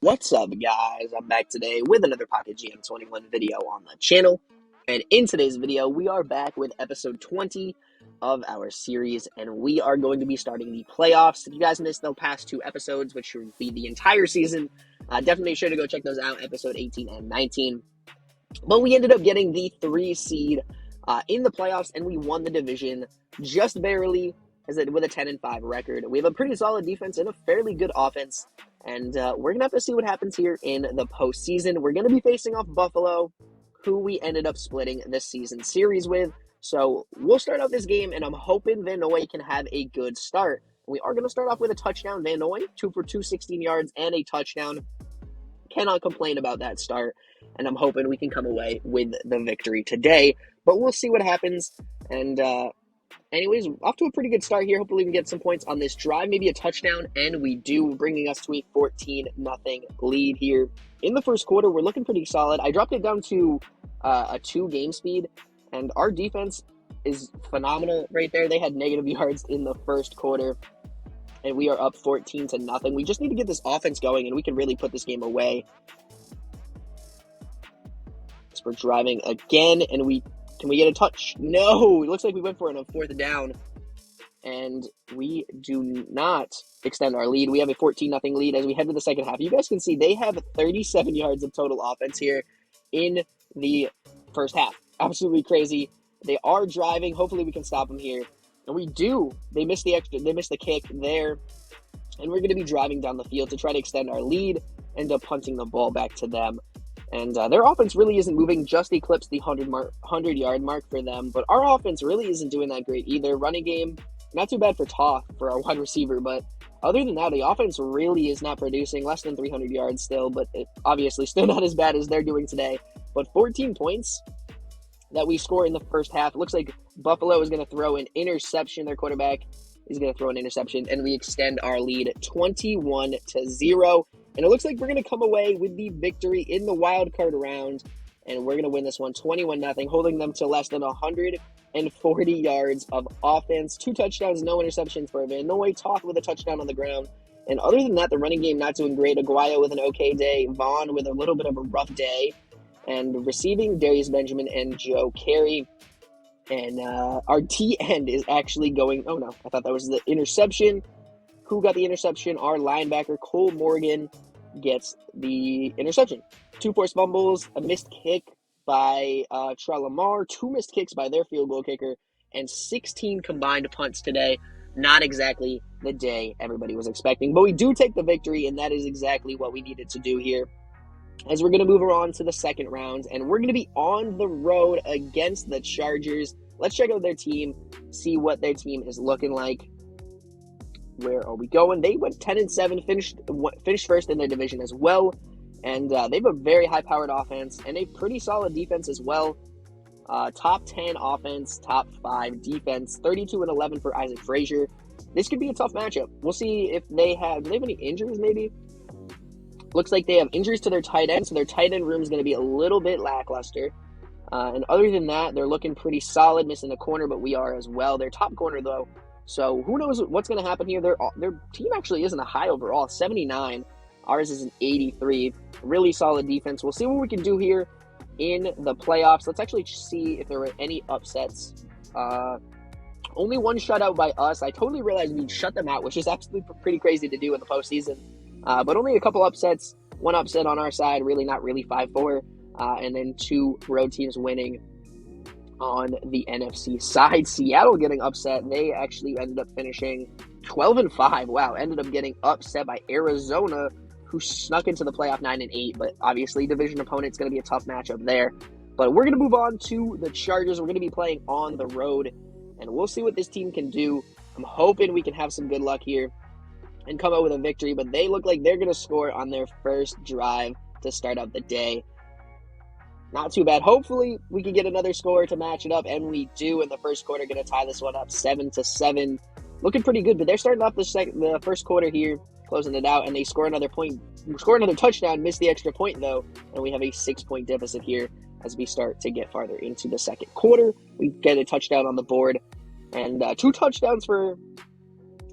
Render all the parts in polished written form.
What's up, guys? I'm back today with another Pocket GM21 video on the channel. And in today's video, we are back with episode 20 of our series, and we are going to be starting the playoffs. If you guys missed the past two episodes, which should be the entire season, definitely make sure to go check those out, episode 18 and 19. But we ended up getting the 3 seed in the playoffs, and we won the division just barely with a 10-5 record. We have a pretty solid defense and a fairly good offense. And we're going to have to see what happens here in the postseason. We're going to be facing off Buffalo, who we ended up splitting this season series with. So we'll start out this game, and I'm hoping Van Noy can have a good start. We are going to start off with a touchdown. Van Noy, 2 for 216 yards and a touchdown. Cannot complain about that start, and I'm hoping we can come away with the victory today. But we'll see what happens. And anyways, off to a pretty good start here. Hopefully we can get some points on this drive, maybe a touchdown, and we do, bringing us to a 14-0 lead here. In the first quarter, we're looking pretty solid. I dropped it down to a 2 game speed, and our defense is phenomenal right there. They had negative yards in the first quarter, and we are up 14-0. We just need to get this offense going, and we can really put this game away. So we're driving again, and can we get a touch? No, it looks like we went for it on 4th down, and we do not extend our lead. We have a 14-0 lead as we head to the second half. You guys can see they have 37 yards of total offense here in the first half. Absolutely crazy. They are driving. Hopefully we can stop them here. And we do. They missed the kick there. And we're going to be driving down the field to try to extend our lead, end up punting the ball back to them. And their offense really isn't moving, just eclipsed the 100-yard mark for them. But our offense really isn't doing that great either. Running game, not too bad for Toth, for our wide receiver. But other than that, the offense really is not producing, less than 300 yards still. But obviously still not as bad as they're doing today. But 14 points that we score in the first half. It looks like Buffalo is going to throw an interception. Their quarterback is going to throw an interception. And we extend our lead 21-0. And it looks like we're going to come away with the victory in the wild card round. And we're going to win this one 21-0, holding them to less than 140 yards of offense. 2 touchdowns, no interceptions for Van Noy. Toth with a touchdown on the ground. And other than that, the running game not doing great. Aguayo with an okay day. Vaughn with a little bit of a rough day. And receiving, Darius Benjamin and Joe Carey. And our T end is actually going... Oh, no. I thought that was the interception. Who got the interception? Our linebacker, Cole Morgan, gets the interception. 2 forced fumbles, a missed kick by Lamar, 2 missed kicks by their field goal kicker, and 16 combined punts today. Not exactly the day everybody was expecting, but we do take the victory, and that is exactly what we needed to do here. As we're going to move on to the second round, and we're going to be on the road against the Chargers. Let's check out their team, see what their team is looking like. Where are we going? They went 10-7, finished first in their division as well, and they have a very high-powered offense and a pretty solid defense as well. Top 10 offense, top 5 defense, 32-11 for Isaac Frazier. This could be a tough matchup. We'll see if they have any injuries maybe. Looks like they have injuries to their tight end, so their tight end room is going to be a little bit lackluster. And other than that, they're looking pretty solid, missing a corner, but we are as well. Their top corner, though, so who knows what's going to happen here. Their team actually isn't a high overall, 79. Ours is an 83. Really solid defense. We'll see what we can do here in the playoffs. Let's actually see if there were any upsets. Only 1 shutout by us. I totally realized we shut them out, which is absolutely pretty crazy to do in the postseason. But only a couple upsets. 1 upset on our side, really not really 5-4. And then 2 road teams winning on the NFC side. Seattle getting upset. They actually ended up finishing 12-5. Wow, ended up getting upset by Arizona, who snuck into the playoff 9-8. But obviously, division opponent's going to be a tough matchup there. But we're going to move on to the Chargers. We're going to be playing on the road, and we'll see what this team can do. I'm hoping we can have some good luck here and come out with a victory. But they look like they're going to score on their first drive to start out the day. Not too bad. Hopefully, we can get another score to match it up, and we do in the first quarter. Going to tie this one up 7-7. Looking pretty good, but they're starting off the first quarter here, closing it out, and they score another touchdown, miss the extra point, though, and we have a 6-point deficit here as we start to get farther into the second quarter. We get a touchdown on the board, and 2 touchdowns for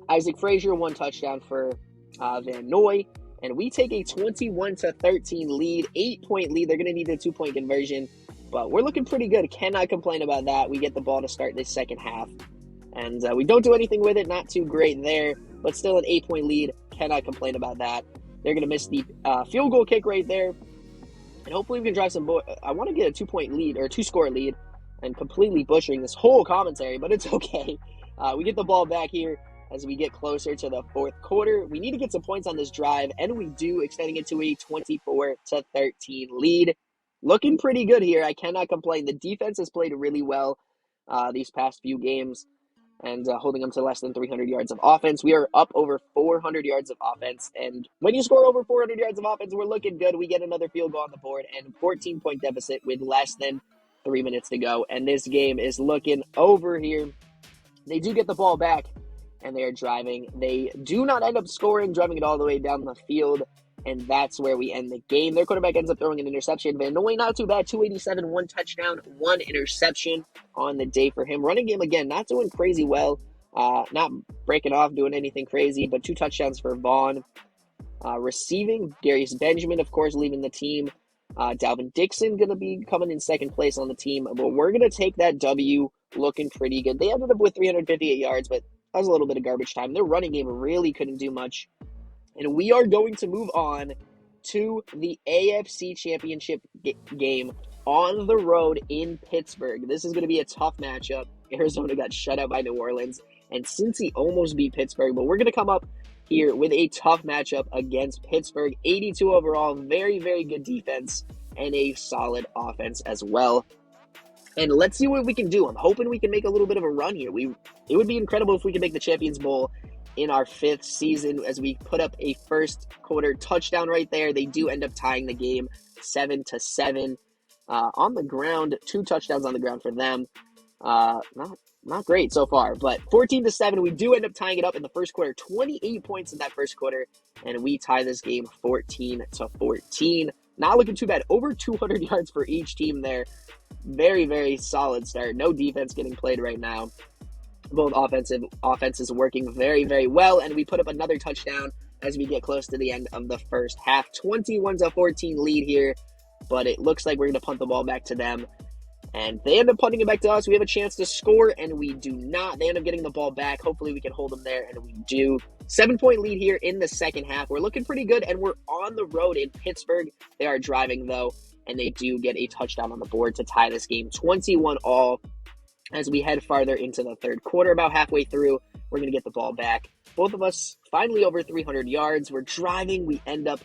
Isaac Frazier, 1 touchdown for Van Noy. and we take a 21-13 lead, 8-point lead. They're going to need a 2-point conversion, but we're looking pretty good. Cannot complain about that. We get the ball to start this second half, and we don't do anything with it. Not too great there, but still an 8-point lead. Cannot complain about that. They're going to miss the field goal kick right there, and hopefully we can drive some. I want to get a 2-point lead or a 2-score lead, and completely butchering this whole commentary, but it's okay. We get the ball back here as we get closer to the fourth quarter. We need to get some points on this drive, and we do, extending it to a 24-13 lead. Looking pretty good here. I cannot complain. The defense has played really well these past few games, and holding them to less than 300 yards of offense. We are up over 400 yards of offense, and when you score over 400 yards of offense, we're looking good. We get another field goal on the board, and 14-point deficit with less than 3 minutes to go, and this game is looking over here. They do get the ball back, and they are driving. They do not end up scoring, driving it all the way down the field, and that's where we end the game. Their quarterback ends up throwing an interception. Van Noy, not too bad, 287, 1 touchdown, 1 interception on the day for him. Running game, again, not doing crazy well, not breaking off, doing anything crazy, but 2 touchdowns for Vaughn. Receiving, Darius Benjamin, of course, leaving the team. Dalvin Dixon going to be coming in second place on the team, but we're going to take that W looking pretty good. They ended up with 358 yards, but that was a little bit of garbage time. Their running game really couldn't do much. And we are going to move on to the AFC Championship game on the road in Pittsburgh. This is going to be a tough matchup. Arizona got shut out by New Orleans, and Cincy almost beat Pittsburgh, but we're going to come up here with a tough matchup against Pittsburgh. 82 overall, very, very good defense, and a solid offense as well. And let's see what we can do. I'm hoping we can make a little bit of a run here. It would be incredible if we could make the Champions Bowl in our 5th season as we put up a first quarter touchdown right there. They do end up tying the game 7-7 on the ground. 2 touchdowns on the ground for them. Not great so far, but 14-7. We do end up tying it up in the first quarter. 28 points in that first quarter, and we tie this game 14-14. Not looking too bad. Over 200 yards for each team there. Very, very solid start. No defense getting played right now. Both offenses working very, very well, and we put up another touchdown as we get close to the end of the first half. 21-14 lead here, but it looks like we're going to punt the ball back to them. And they end up punting it back to us. We have a chance to score, and we do not. They end up getting the ball back. Hopefully we can hold them there, and we do. 7-point lead here in the second half. We're looking pretty good, and we're on the road in Pittsburgh. They are driving, though, and they do get a touchdown on the board to tie this game 21-all. As we head farther into the third quarter, about halfway through, we're going to get the ball back. Both of us finally over 300 yards. We're driving. We end up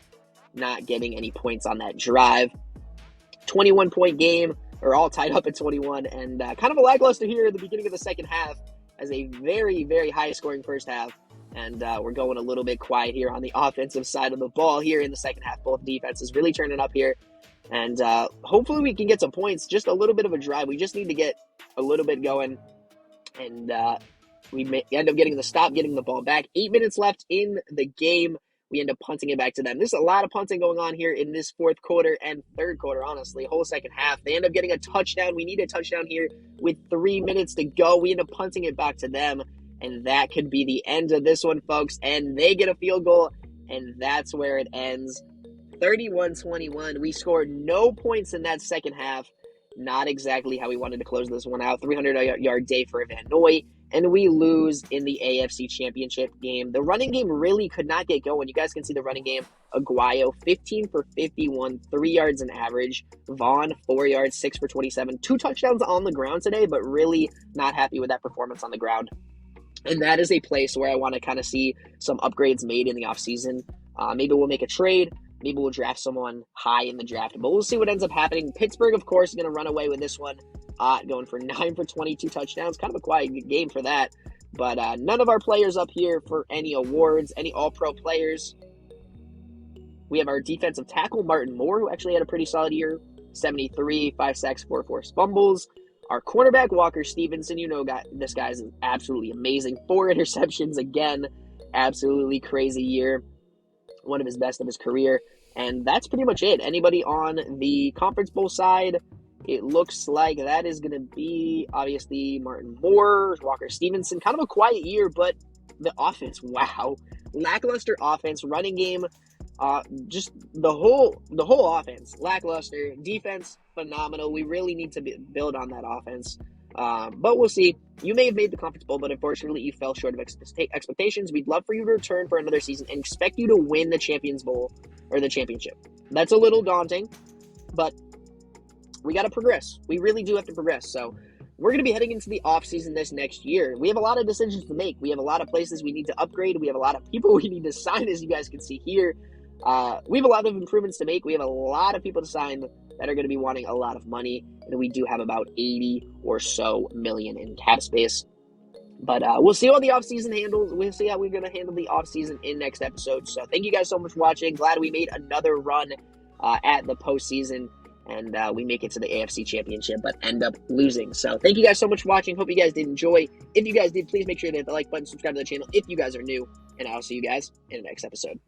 not getting any points on that drive. 21-point game. We're all tied up at 21, and kind of a lackluster here at the beginning of the second half as a very, very high-scoring first half, and we're going a little bit quiet here on the offensive side of the ball here in the second half. Both defenses really turning up here, and hopefully we can get some points, just a little bit of a drive. We just need to get a little bit going, and we may end up getting the stop, getting the ball back. 8 minutes left in the game. We end up punting it back to them. There's a lot of punting going on here in this fourth quarter and third quarter, honestly, whole second half. They end up getting a touchdown. We need a touchdown here with 3 minutes to go. We end up punting it back to them, and that could be the end of this one, folks. And they get a field goal, and that's where it ends. 31-21. We scored no points in that second half. Not exactly how we wanted to close this one out. 300-yard day for Van Noy. And we lose in the AFC Championship game. The running game really could not get going. You guys can see the running game. Aguayo, 15 for 51, 3 yards an average. Vaughn, 4 yards, 6 for 27. 2 touchdowns on the ground today, but really not happy with that performance on the ground. And that is a place where I want to kind of see some upgrades made in the offseason. Maybe we'll make a trade. Maybe we'll draft someone high in the draft. But we'll see what ends up happening. Pittsburgh, of course, is going to run away with this one. Going for 9 for 22 touchdowns. Kind of a quiet game for that. But none of our players up here for any awards, any all-pro players. We have our defensive tackle, Martin Moore, who actually had a pretty solid year. 73, 5 sacks, 4 forced fumbles. Our cornerback, Walker Stevenson, this guy is absolutely amazing. 4 interceptions again. Absolutely crazy year. One of his best of his career. And that's pretty much it. Anybody on the Conference Bowl side? It looks like that is going to be, obviously, Martin Moore, Walker Stevenson. Kind of a quiet year, but the offense, wow. Lackluster offense, running game, Just the whole offense lackluster, defense phenomenal. We really need to build on that offense. But we'll see. You may have made the Conference Bowl, but unfortunately you fell short of expectations. We'd love for you to return for another season and expect you to win the Champions Bowl or the championship. That's a little daunting, but we got to progress. We really do have to progress. So we're going to be heading into the offseason this next year. We have a lot of decisions to make. We have a lot of places we need to upgrade. We have a lot of people we need to sign, as you guys can see here. We have a lot of improvements to make. We have a lot of people to sign that are going to be wanting a lot of money, and we do have about 80 or so million in cap space. But we'll see how the offseason handles. We'll see how we're going to handle the offseason in next episode. So thank you guys so much for watching. Glad we made another run at the postseason, and we make it to the AFC Championship, but end up losing. So thank you guys so much for watching. Hope you guys did enjoy. If you guys did, please make sure to hit the like button, subscribe to the channel if you guys are new, and I'll see you guys in the next episode.